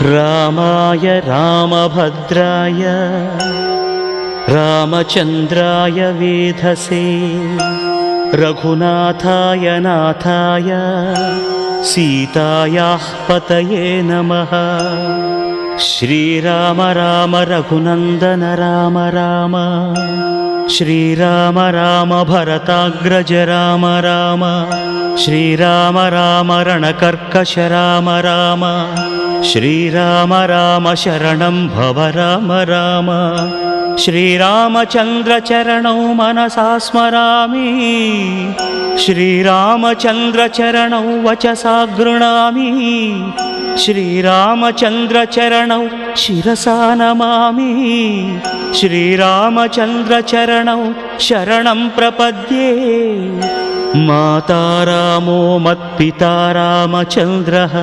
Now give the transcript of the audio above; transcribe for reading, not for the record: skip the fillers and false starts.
रामाय रामभद्राय रामचन्द्राय वेधसे रघुनाथाय नाथाय सीतायाः पतये नमः। श्रीराम राम रघुनन्दन राम राम श्रीराम राम भरताग्रज राम राम श्रीराम राम रणकर्कश राम राम श्रीराम राम शरणं भव राम राम। श्रीरामचन्द्र चरणौ मनसा स्मरामि श्रीरामचन्द्र चरणौ वचसा गृह्णामि श्रीरामचन्द्र चरणौ शिरसा नमामि श्रीरामचन्द्र चरणौ शरणं प्रपद्ये। माता रामो मत्पिता रामचन्द्रः